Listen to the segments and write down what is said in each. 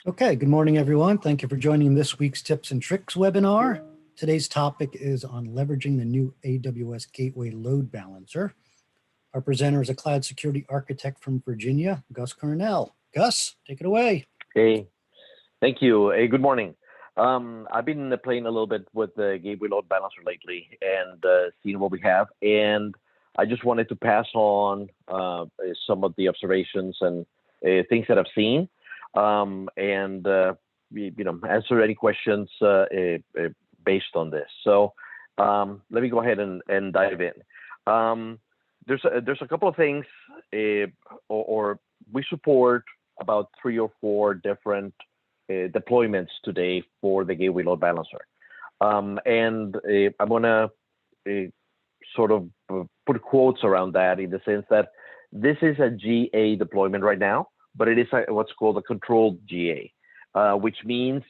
Okay, good morning, everyone. Thank you for joining this week's Tips and Tricks webinar. Today's topic is on leveraging the new AWS Gateway Load Balancer. Our presenter is a cloud security architect from Virginia, Gus Cornell. Gus, take it away. Hey, thank you. Hey, good morning. I've been playing a little bit with the Gateway Load Balancer lately and seeing what we have. And I just wanted to pass on some of the observations and things that I've seen, and answer any questions based on this. So let me go ahead and dive in. There's a couple of things, or we support about 3 or 4 different deployments today for the Gateway Load Balancer. I'm going to sort of put quotes around that in the sense that this is a GA deployment right now, but it is what's called a controlled GA, which means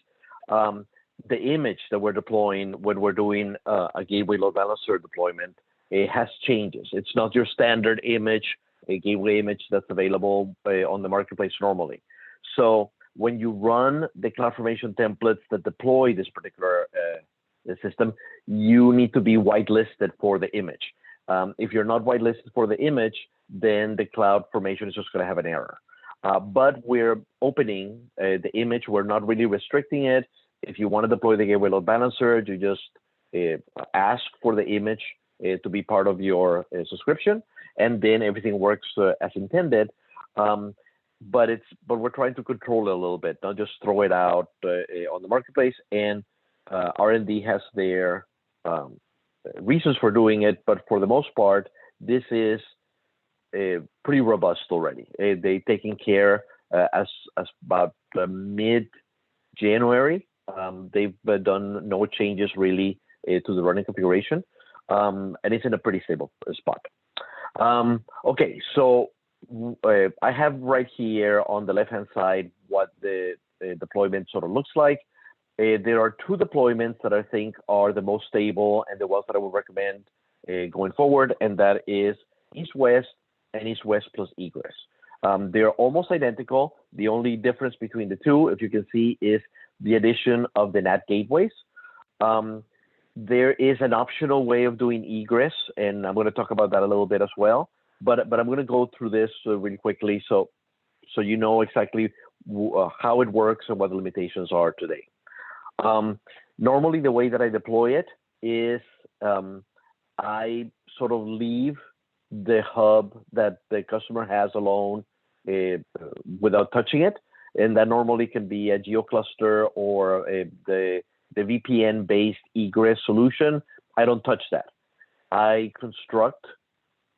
the image that we're deploying when we're doing a Gateway Load Balancer deployment, it has changes. It's not your standard image, a gateway image that's available on the marketplace normally. So when you run the CloudFormation templates that deploy this particular system, you need to be whitelisted for the image. If you're not whitelisted for the image, then the CloudFormation is just going to have an error. But we're opening the image. We're not really restricting it. If you want to deploy the Gateway Load Balancer, you just ask for the image to be part of your subscription, and then everything works as intended. But we're trying to control it a little bit, not just throw it out on the marketplace. And R&D has their reasons for doing it, but for the most part, this is pretty robust already. They taking care as about mid-January. They've done no changes really to the running configuration, and it's in a pretty stable spot. Okay, so I have right here on the left-hand side what the deployment sort of looks like. There are 2 deployments that I think are the most stable and the ones that I would recommend going forward, and that is East-West and East-West plus Egress. They're almost identical. The only difference between the 2, if you can see, is the addition of the NAT gateways. There is an optional way of doing egress, and I'm going to talk about that a little bit as well. But I'm going to go through this really quickly so you know exactly how it works and what the limitations are today. Normally, the way that I deploy it is I sort of leave the hub that the customer has alone without touching it, and that normally can be a GeoCluster or the VPN-based egress solution. I don't touch that. I construct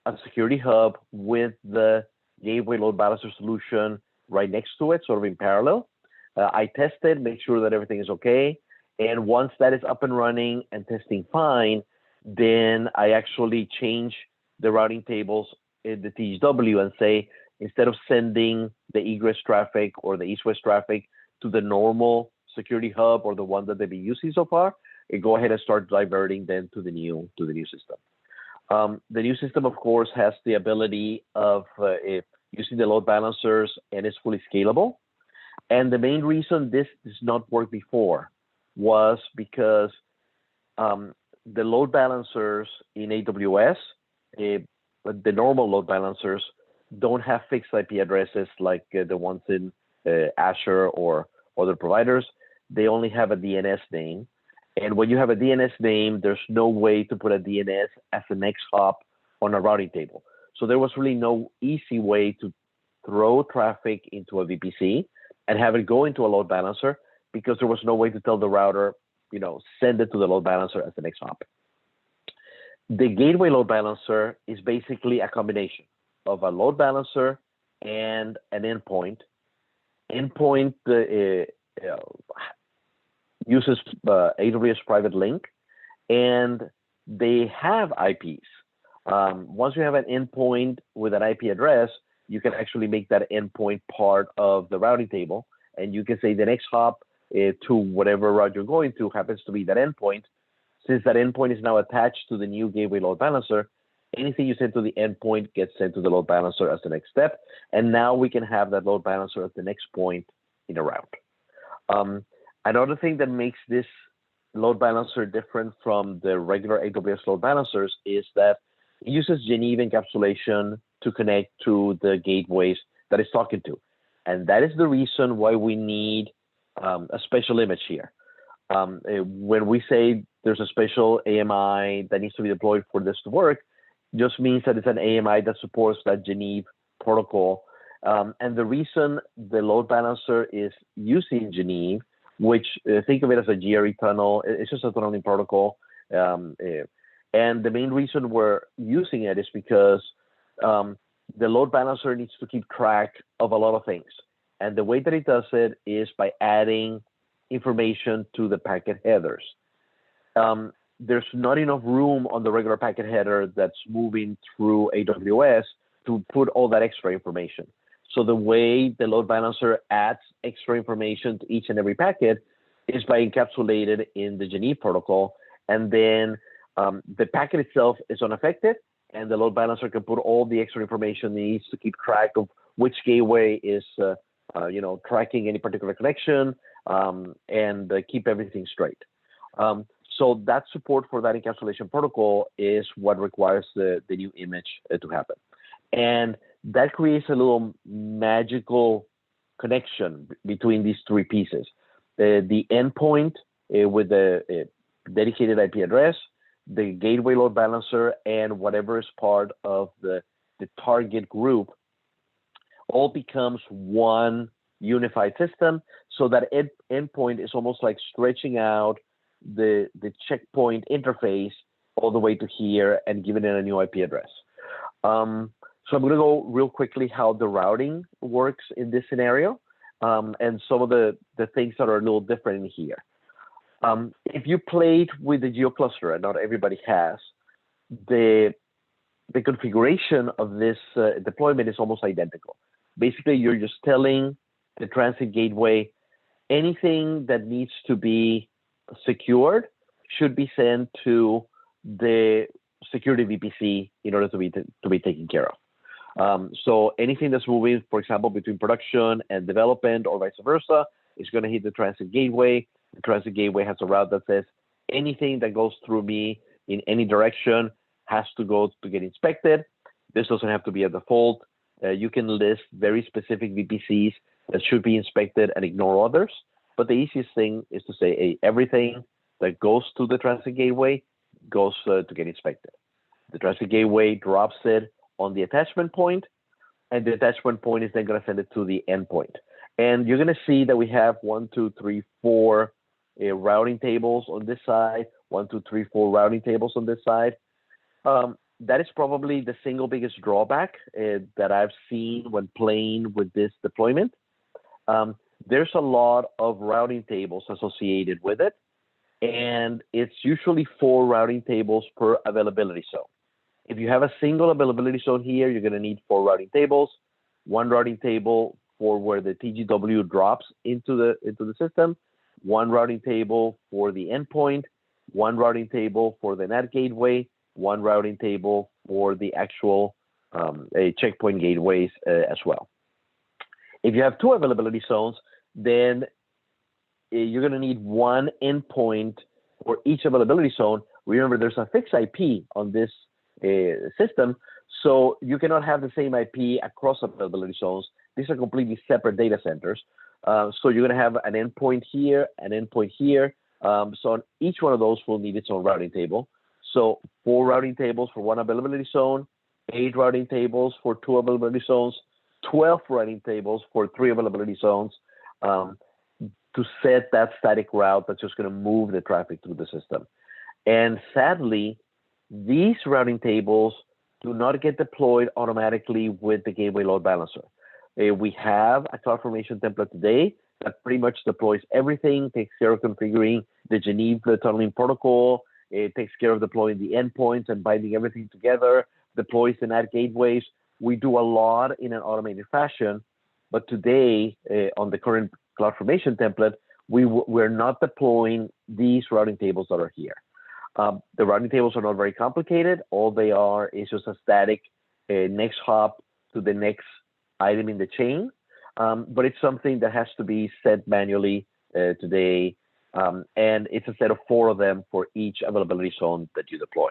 a security hub with the Gateway Load Balancer solution right next to it, sort of in parallel. I test it, make sure that everything is okay. And once that is up and running and testing fine, then I actually change the routing tables in the THW and say, instead of sending the egress traffic or the east-west traffic to the normal security hub or the one that they've been using so far, go ahead and start diverting them to the new system. The new system, of course, has the ability of using the load balancers, and it's fully scalable. And the main reason this does not work before was because the load balancers in AWS, the normal load balancers, don't have fixed IP addresses like the ones in Azure or other providers. They only have a DNS name. And when you have a DNS name, there's no way to put a DNS as the next hop on a routing table. So there was really no easy way to throw traffic into a VPC and have it go into a load balancer, because there was no way to tell the router, send it to the load balancer as the next hop. The Gateway Load Balancer is basically a combination of a load balancer and an endpoint. Endpoint uses AWS private link, and they have IPs. Once you have an endpoint with an IP address, you can actually make that endpoint part of the routing table, and you can say the next hop to whatever route you're going to happens to be that endpoint. Since that endpoint is now attached to the new Gateway Load Balancer, anything you send to the endpoint gets sent to the load balancer as the next step. And now we can have that load balancer as the next point in a route. Another thing that makes this load balancer different from the regular AWS load balancers is that it uses Geneva encapsulation to connect to the gateways that it's talking to. And that is the reason why we need a special image here. When we say there's a special AMI that needs to be deployed for this to work, just means that it's an AMI that supports that Geneva protocol. And the reason the load balancer is using Geneva, which think of it as a GRE tunnel, it's just a tunneling protocol. And the main reason we're using it is because the load balancer needs to keep track of a lot of things. And the way that it does it is by adding information to the packet headers. There's not enough room on the regular packet header that's moving through AWS to put all that extra information. So the way the load balancer adds extra information to each and every packet is by encapsulated in the Geneva protocol. And then the packet itself is unaffected, and the load balancer can put all the extra information it needs to keep track of which gateway is tracking any particular connection, and keep everything straight. So that support for that encapsulation protocol is what requires the new image to happen. And that creates a little magical connection between these three pieces. The endpoint with the dedicated IP address, the gateway load balancer, and whatever is part of the target group all becomes one unified system, so that endpoint is almost like stretching out the checkpoint interface all the way to here and giving it a new IP address. So I'm going to go real quickly how the routing works in this scenario, and some of the things that are a little different in here. If you played with the GeoCluster, and not everybody has, the configuration of this deployment is almost identical. Basically, you're just telling the transit gateway anything that needs to be secured should be sent to the security VPC in order to be taken care of. So anything that's moving, for example, between production and development or vice versa, is going to hit the transit gateway. The transit gateway has a route that says anything that goes through me in any direction has to go to get inspected. This doesn't have to be a default. You can list very specific VPCs that should be inspected and ignore others. But the easiest thing is to say, hey, everything that goes to the transit gateway goes to get inspected. The transit gateway drops it on the attachment point, and the attachment point is then going to send it to the endpoint. And you're going to see that we have 1, 2, 3, 4 routing tables on this side, 1, 2, 3, 4 routing tables on this side. That is probably the single biggest drawback that I've seen when playing with this deployment. There's a lot of routing tables associated with it, and it's usually 4 routing tables per availability zone. If you have a single availability zone here, you're going to need 4 routing tables, 1 routing table for where the TGW drops into the system, 1 routing table for the endpoint, 1 routing table for the NAT gateway, 1 routing table for the actual checkpoint gateways as well. If you have 2 availability zones, then you're going to need 1 endpoint for each availability zone. Remember, there's a fixed IP on this system, so you cannot have the same IP across availability zones. These are completely separate data centers. So you're going to have an endpoint here, an endpoint here. So each one of those will need its own routing table. So 4 routing tables for 1 availability zone, 8 routing tables for 2 availability zones, 12 routing tables for 3 availability zones to set that static route that's just going to move the traffic through the system. And sadly, these routing tables do not get deployed automatically with the gateway load balancer. We have a CloudFormation template today that pretty much deploys everything, takes care of configuring the Geneva tunneling protocol. It takes care of deploying the endpoints and binding everything together, deploys the NAT gateways. We do a lot in an automated fashion, but today on the current CloudFormation template, we're not deploying these routing tables that are here. The routing tables are not very complicated. All they are is just a static next hop to the next item in the chain, but it's something that has to be set manually today, and it's a set of 4 of them for each availability zone that you deploy.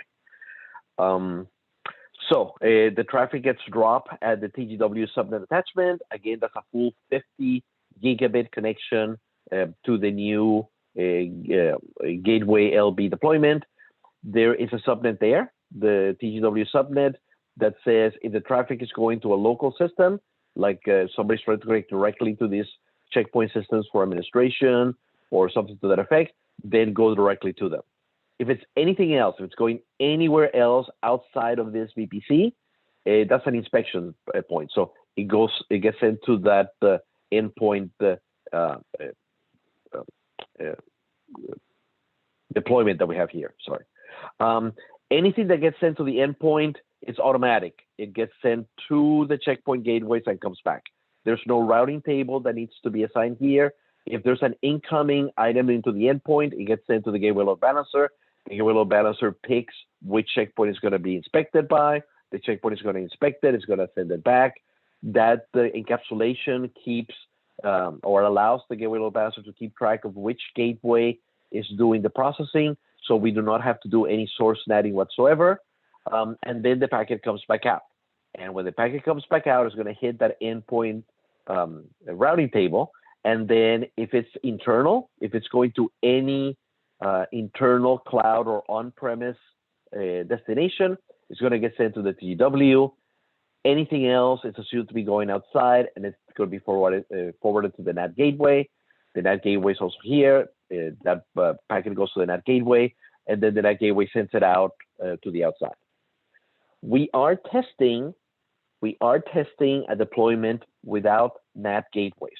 So the traffic gets dropped at the TGW subnet attachment. Again, that's a full 50 gigabit connection to the new gateway LB deployment. There is a subnet there, the TGW subnet, that says if the traffic is going to a local system, like somebody's trying to connect directly to these checkpoint systems for administration or something to that effect, then go directly to them. If it's anything else, if it's going anywhere else outside of this VPC, that's an inspection point. So it gets into that endpoint deployment that we have here. Sorry. Anything that gets sent to the endpoint, it's automatic. It gets sent to the checkpoint gateways and comes back. There's no routing table that needs to be assigned here. If there's an incoming item into the endpoint, it gets sent to the gateway load balancer. The gateway load balancer picks which checkpoint is going to be inspected by. The checkpoint is going to inspect it. It's going to send it back. That encapsulation keeps or allows the gateway load balancer to keep track of which gateway is doing the processing, so we do not have to do any source netting whatsoever. And then the packet comes back out. And when the packet comes back out, it's going to hit that endpoint routing table. And then if it's internal, if it's going to any internal cloud or on-premise destination, it's going to get sent to the TGW. Anything else, it's assumed to be going outside, and it's going to be forwarded to the NAT gateway. The NAT gateway is also here. That packet goes to the NAT gateway, and then the NAT gateway sends it out to the outside. We are testing a deployment without NAT gateways.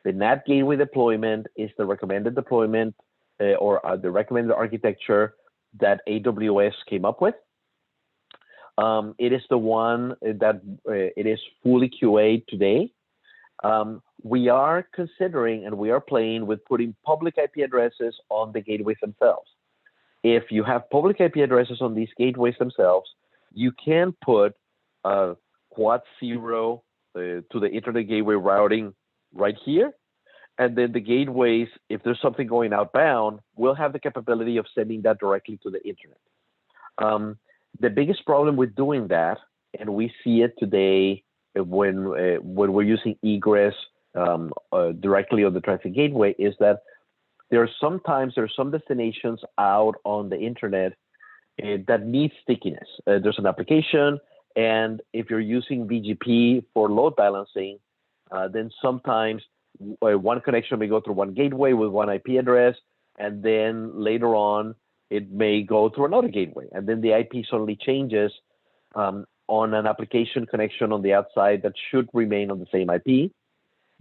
The NAT gateway deployment is the recommended deployment or the recommended architecture that AWS came up with. It is the one that it is fully QA today. We are considering and we are playing with putting public IP addresses on the gateways themselves. If you have public IP addresses on these gateways themselves, you can put quad 0 to the internet gateway routing right here. And then the gateways, if there's something going outbound, will have the capability of sending that directly to the internet. The biggest problem with doing that, and we see it today when we're using egress directly on the transit gateway, is that there's some destinations out on the internet that need stickiness. There's an application, and if you're using BGP for load balancing, then sometimes one connection may go through one gateway with one IP address, and then later on, it may go through another gateway. And then the IP suddenly changes on an application connection on the outside that should remain on the same IP.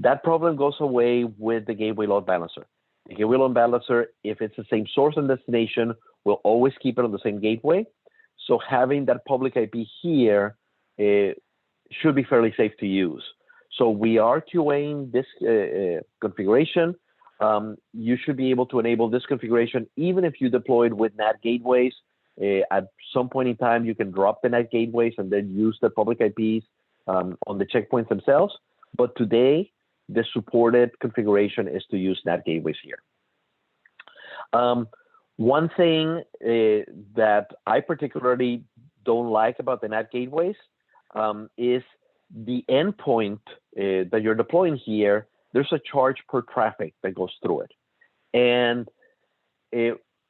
That problem goes away with the gateway load balancer. The gateway load balancer, if it's the same source and destination, will always keep it on the same gateway. So having that public IP here should be fairly safe to use. So we are QAing this configuration. You should be able to enable this configuration even if you deployed with NAT gateways. At some point in time, you can drop the NAT gateways and then use the public IPs on the checkpoints themselves. But today, the supported configuration is to use NAT gateways here. One thing that I particularly don't like about the NAT gateways is the endpoint that you're deploying here. There's a charge per traffic that goes through it. And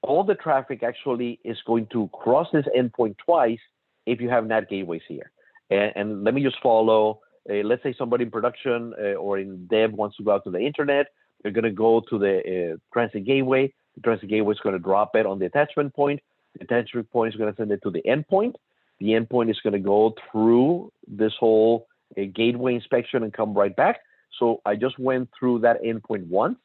all the traffic actually is going to cross this endpoint twice if you have NAT gateways here. And let me just follow. Let's say somebody in production or in dev wants to go out to the internet. They're going to go to the transit gateway. The transit gateway is going to drop it on the attachment point. The attachment point is going to send it to the endpoint. The endpoint is going to go through this whole gateway inspection and come right back. So I just went through that endpoint once.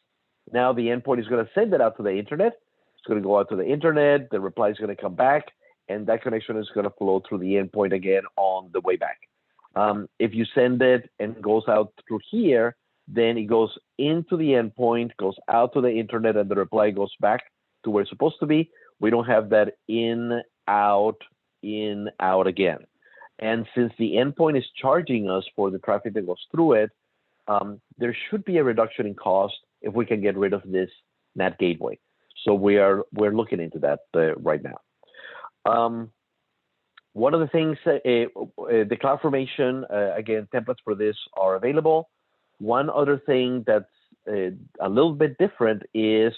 Now the endpoint is going to send it out to the internet. It's going to go out to the internet. The reply is going to come back, and that connection is going to flow through the endpoint again on the way back. If you send it and it goes out through here, then it goes into the endpoint, goes out to the internet, and the reply goes back to where it's supposed to be. We don't have that in, out again. And since the endpoint is charging us for the traffic that goes through it, there should be a reduction in cost if we can get rid of this NAT gateway. So we're looking into that right now. One of the things, the CloudFormation, again, templates for this are available. One other thing that's a little bit different is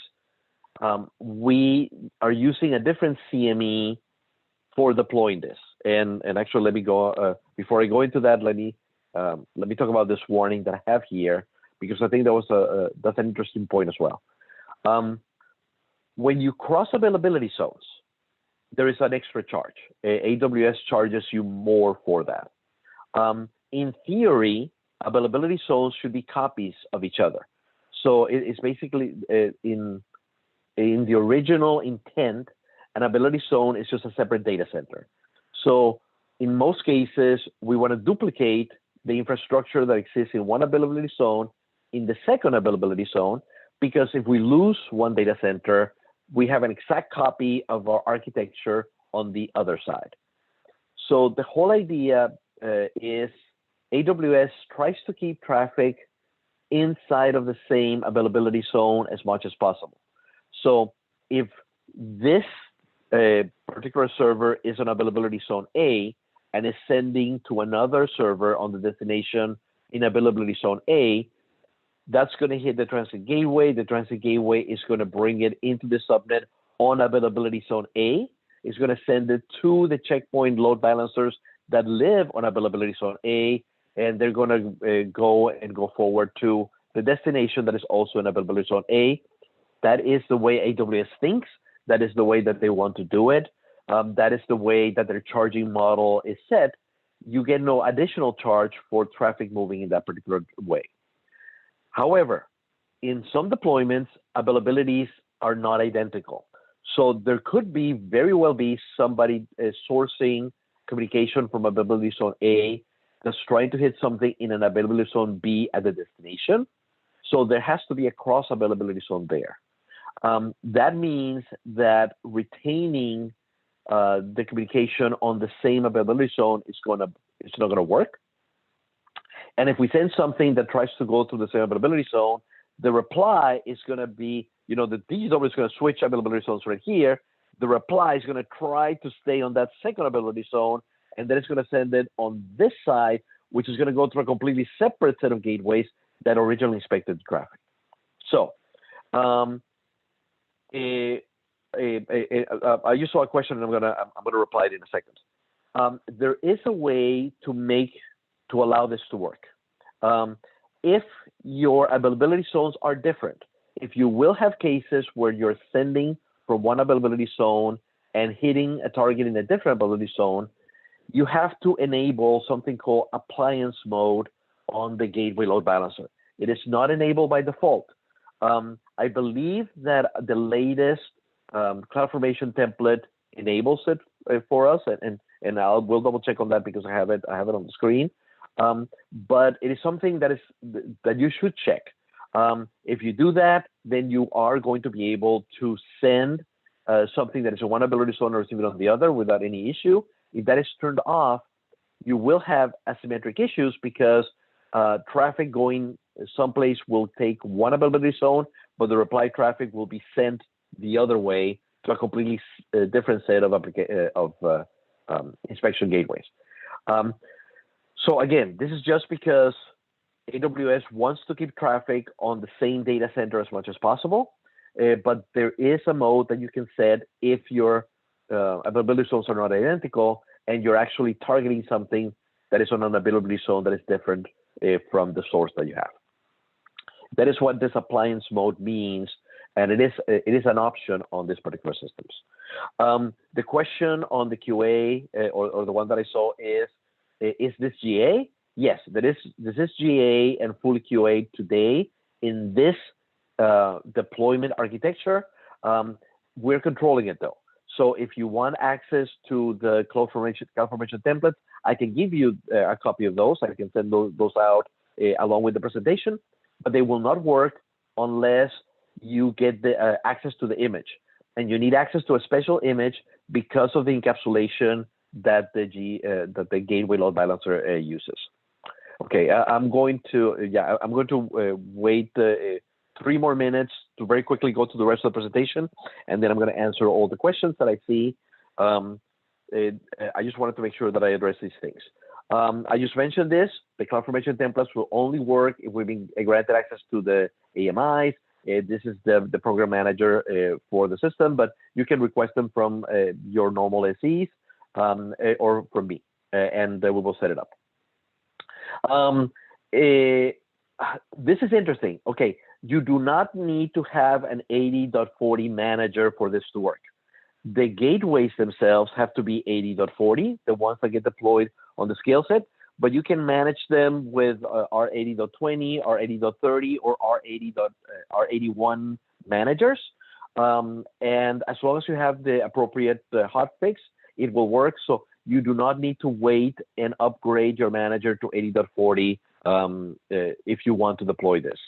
we are using a different CME for deploying this. And actually, let me go, before I go into that, let me talk about this warning that I have here, because I think that's an interesting point as well. When you cross availability zones, there is an extra charge. AWS charges you more for that. In theory, availability zones should be copies of each other. So it's basically in the original intent, an availability zone is just a separate data center. So in most cases, we want to duplicate the infrastructure that exists in one availability zone in the second availability zone, because if we lose one data center, we have an exact copy of our architecture on the other side. So the whole idea is AWS tries to keep traffic inside of the same availability zone as much as possible. So if this particular server is on availability zone A and is sending to another server on the destination in availability zone A, that's going to hit the transit gateway. The transit gateway is going to bring it into the subnet on availability zone A. It's going to send it to the checkpoint load balancers that live on availability zone A, and they're going to go forward to the destination that is also in availability zone A. That is the way AWS thinks. That is the way that they want to do it. That is the way that their charging model is set. You get no additional charge for traffic moving in that particular way. However, in some deployments, availabilities are not identical. So there could very well be somebody sourcing communication from availability zone A that's trying to hit something in an availability zone B at the destination. So there has to be a cross availability zone there. That means that retaining the communication on the same availability zone it's not going to work. And if we send something that tries to go through the same availability zone, the reply is going to be, the DGW is going to switch availability zones right here. The reply is going to try to stay on that second availability zone, and then it's going to send it on this side, which is going to go through a completely separate set of gateways that originally inspected the traffic. So you saw a question, and I'm gonna reply it in a second. There is a way to allow this to work. If your availability zones are different, if you will have cases where you're sending from one availability zone and hitting a target in a different availability zone, you have to enable something called appliance mode on the gateway load balancer. It is not enabled by default. I believe that the latest CloudFormation template enables it for us, and we'll double check on that because I have it on the screen. But it is something that you should check. If you do that, then you are going to be able to send something that is in one availability zone or receive it on the other without any issue. If that is turned off, you will have asymmetric issues because traffic going someplace will take one availability zone, but the reply traffic will be sent the other way to a completely different set of inspection gateways. So again, this is just because AWS wants to keep traffic on the same data center as much as possible, but there is a mode that you can set if your availability zones are not identical and you're actually targeting something that is on an availability zone that is different from the source that you have. That is what this appliance mode means, and it is an option on these particular systems. The question on the QA or the one that I saw is this GA? Yes, this is GA and full QA today in this deployment architecture. We're controlling it though. So if you want access to the CloudFormation templates, I can give you a copy of those. I can send those out along with the presentation, but they will not work unless you get the access to the image. And you need access to a special image because of the encapsulation that the gateway load balancer uses. Okay, I'm going to wait 3 more minutes to very quickly go to the rest of the presentation, and then I'm going to answer all the questions that I see. I just wanted to make sure that I address these things. I just mentioned this. The CloudFormation templates will only work if we've been granted access to the AMIs. This is the program manager for the system, but you can request them from your normal SEs or from me, and we will set it up. This is interesting. Okay, you do not need to have an 80.40 manager for this to work. The gateways themselves have to be 80.40, the ones that get deployed on the scale set, but you can manage them with our 80.20, our 80.30, or our 81 managers. And as long as you have the appropriate hotfix, it will work. So you do not need to wait and upgrade your manager to 80.40 if you want to deploy this.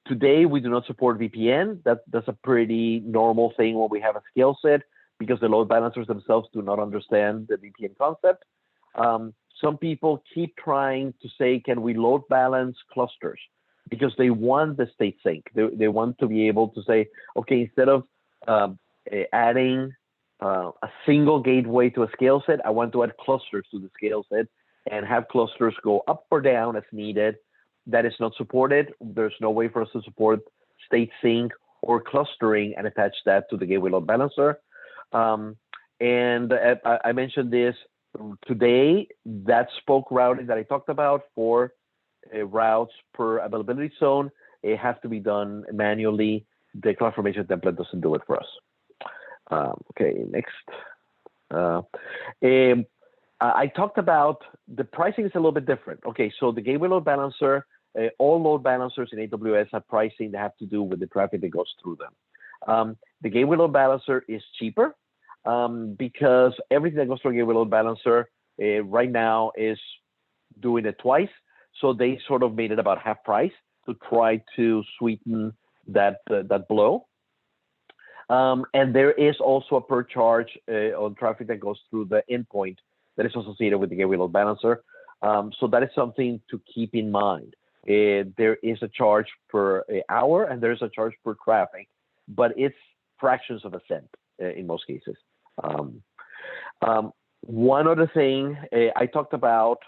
Today, we do not support VPN. That's a pretty normal thing when we have a scale set because the load balancers themselves do not understand the VPN concept. Some people keep trying to say, can we load balance clusters? Because they want the state sync. They want to be able to say, okay, instead of adding a single gateway to a scale set, I want to add clusters to the scale set and have clusters go up or down as needed. That is not supported. There's no way for us to support state sync or clustering and attach that to the gateway load balancer. And I mentioned this today, that spoke routing that I talked about for routes per availability zone, it has to be done manually. The CloudFormation template doesn't do it for us. Okay, next. I talked about the pricing is a little bit different. Okay, so the gateway load balancer, all load balancers in AWS have pricing that have to do with the traffic that goes through them. The gateway load balancer is cheaper because everything that goes through a gateway load balancer right now is doing it twice. So they sort of made it about half price to try to sweeten that blow. And there is also a per charge on traffic that goes through the endpoint that is associated with the gateway load balancer. So that is something to keep in mind. There is a charge per hour and there's a charge per traffic, but it's fractions of a cent in most cases. One other thing I talked about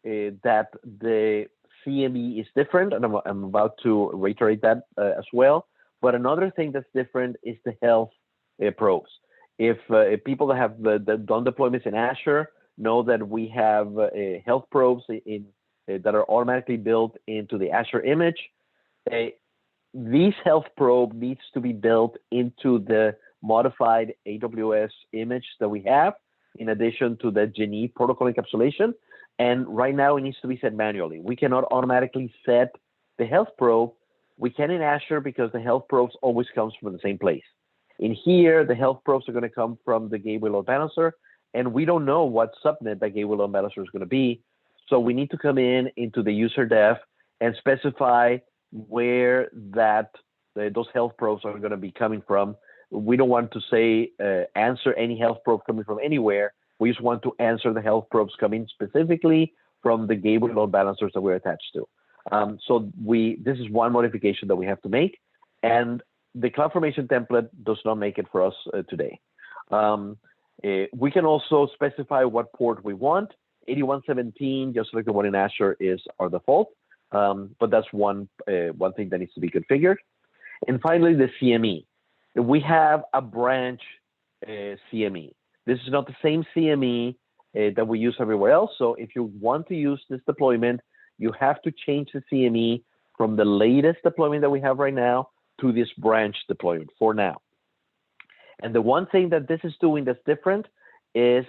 that the CME is different, and I'm about to reiterate that as well. But another thing that's different is the health probes. If people that have done deployments in Azure know that we have health probes that are automatically built into the Azure image, these health probe needs to be built into the modified AWS image that we have, in addition to the Genie protocol encapsulation. And right now it needs to be set manually. We cannot automatically set the health probe. We can in Azure because the health probes always comes from the same place. In here, the health probes are going to come from the gateway load balancer, and we don't know what subnet that gateway load balancer is going to be. So we need to come into the user def and specify where those health probes are going to be coming from. We don't want to say answer any health probe coming from anywhere. We just want to answer the health probes coming specifically from the gateway load balancers that we're attached to. So this is one modification that we have to make, and the CloudFormation template does not make it for us today. We can also specify what port we want. 8117, just like the one in Azure, is our default, but that's one thing that needs to be configured. And finally, the CME. We have a branch CME. This is not the same CME that we use everywhere else. So if you want to use this deployment, you have to change the CME from the latest deployment that we have right now to this branch deployment for now. And the one thing that this is doing that's different is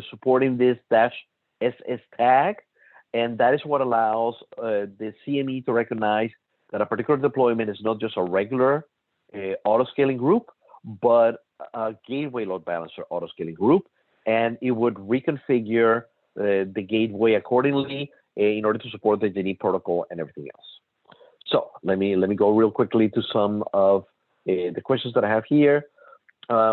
supporting this -SS tag. And that is what allows the CME to recognize that a particular deployment is not just a regular auto-scaling group, but a gateway load balancer auto-scaling group. And it would reconfigure the gateway accordingly in order to support the Genie protocol and everything else. So let me go real quickly to some of the questions that I have here.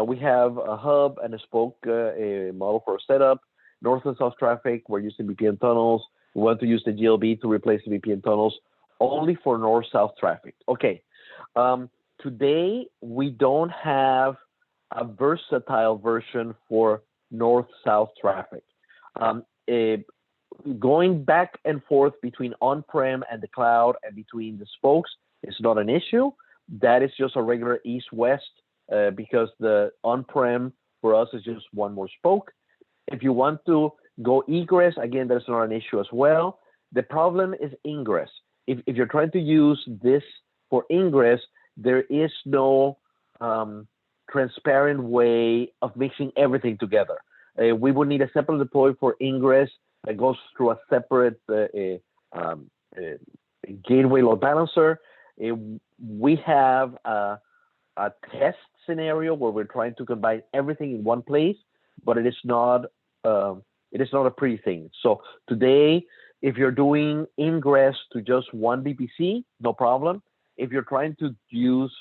We have a hub and a spoke model for a setup. North and south traffic, we're using VPN tunnels. We want to use the GLB to replace the VPN tunnels. only for north-south traffic. Okay. Today, we don't have a versatile version for north-south traffic. Eh, Going back and forth between on-prem and the cloud and between the spokes is not an issue. That is just a regular east-west because the on-prem for us is just one more spoke. If you want to go egress, again, that's not an issue as well. The problem is ingress. If you're trying to use this for ingress, there is no transparent way of mixing everything together. We would need a separate deploy for ingress that goes through a separate gateway load balancer. We have a test scenario where we're trying to combine everything in one place, but it is not a pretty thing. So today, if you're doing ingress to just one VPC, no problem. If you're trying to use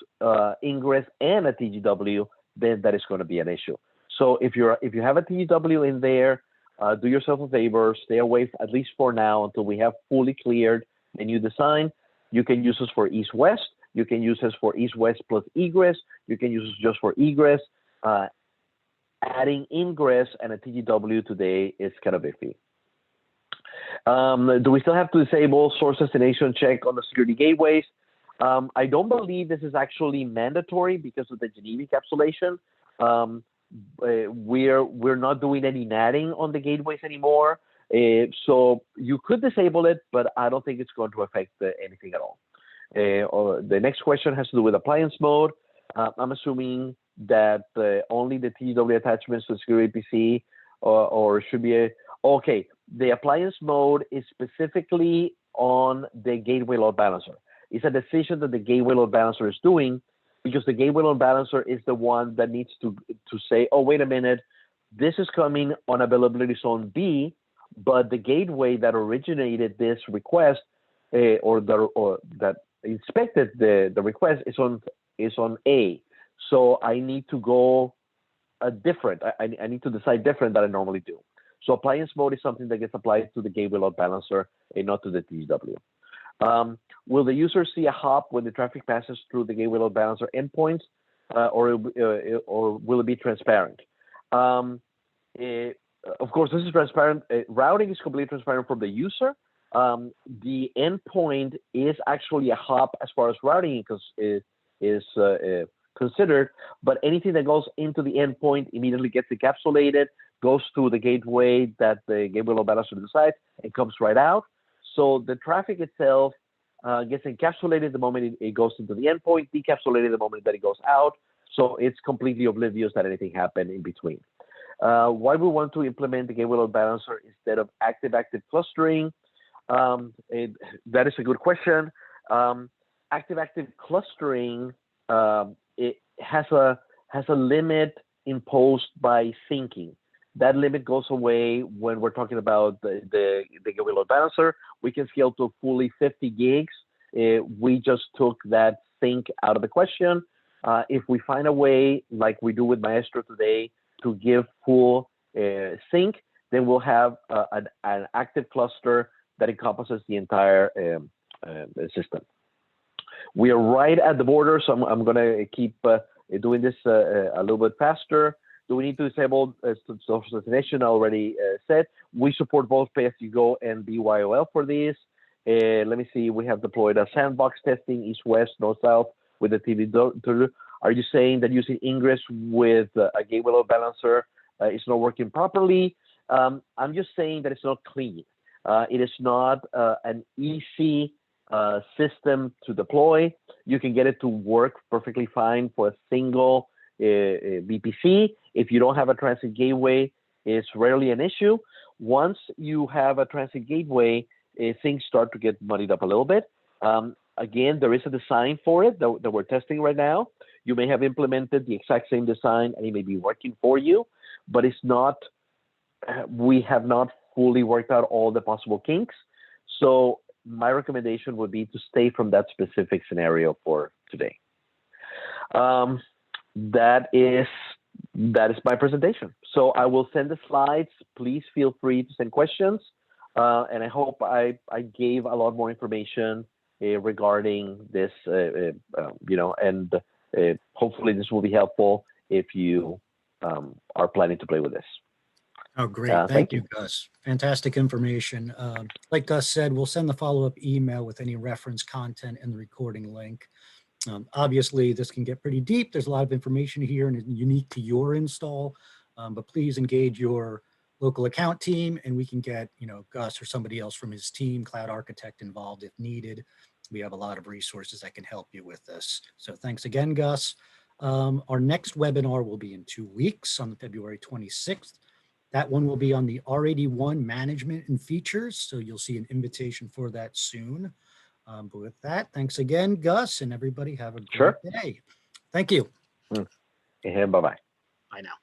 ingress and a TGW, then that is going to be an issue. So if you have a TGW in there, do yourself a favor, stay away at least for now until we have fully cleared the new design. You can use this for east-west. You can use this for east-west plus egress. You can use this just for egress. Adding ingress and a TGW today is kind of iffy. Do we still have to disable source destination check on the security gateways? I don't believe this is actually mandatory because of the Geneva encapsulation. We're not doing any natting on the gateways anymore. So you could disable it, but I don't think it's going to affect anything at all. The next question has to do with appliance mode. I'm assuming that only the TGW attachments to security PC or should be okay. The appliance mode is specifically on the gateway load balancer. It's a decision that the gateway load balancer is doing because the gateway load balancer is the one that needs to say, oh, wait a minute, this is coming on availability zone B, but the gateway that originated this request or that inspected the request is on A. So I need to go different. I need to decide different than I normally do. So appliance mode is something that gets applied to the gateway load balancer and not to the TGW. Will the user see a hop when the traffic passes through the gateway load balancer endpoints, or will it be transparent? Of course, this is transparent. Routing is completely transparent from the user. The endpoint is actually a hop as far as routing is considered, but anything that goes into the endpoint immediately gets encapsulated, goes to the gateway that the gateway load balancer decides, and comes right out. So the traffic itself gets encapsulated the moment it goes into the endpoint, decapsulated the moment that it goes out. So it's completely oblivious that anything happened in between. Why we want to implement the gateway load balancer instead of active-active clustering? That is a good question. Active-active clustering it has a limit imposed by syncing. That limit goes away when we're talking about the gateway load balancer. We can scale to fully 50 gigs. We just took that sync out of the question. If we find a way, like we do with Maestro today, to give full sync, then we'll have an active cluster that encompasses the entire system. We are right at the border, so I'm going to keep doing this a little bit faster. Do we need to disable source destination? I already said. We support both pay-as-you-go and BYOL for this. Let me see. We have deployed a sandbox testing east-west, north-south with the TV. Are you saying that using ingress with a gateway load balancer is not working properly? I'm just saying that it's not clean. It is not an easy system to deploy. You can get it to work perfectly fine for a single VPC. If you don't have a transit gateway, it's rarely an issue. Once you have a transit gateway, things start to get muddied up a little bit. Again, there is a design for it that we're testing right now. You may have implemented the exact same design and it may be working for you, but it's not, we have not fully worked out all the possible kinks. So my recommendation would be to stay from that specific scenario for today. That is my presentation. So I will send the slides. Please feel free to send questions. And I hope I gave a lot more information regarding this, and hopefully this will be helpful if you are planning to play with this. Oh, great. Thank you, Gus. Fantastic information. Like Gus said, we'll send the follow-up email with any reference content and the recording link. Obviously, this can get pretty deep. There's a lot of information here and it's unique to your install, but please engage your local account team and we can get, Gus or somebody else from his team, Cloud Architect, involved if needed. We have a lot of resources that can help you with this. So thanks again, Gus. Our next webinar will be in 2 weeks on February 26th. That one will be on the R81 management and features. So you'll see an invitation for that soon. But with that, thanks again, Gus, and everybody have a great day. Thank you. Bye-bye. Bye now.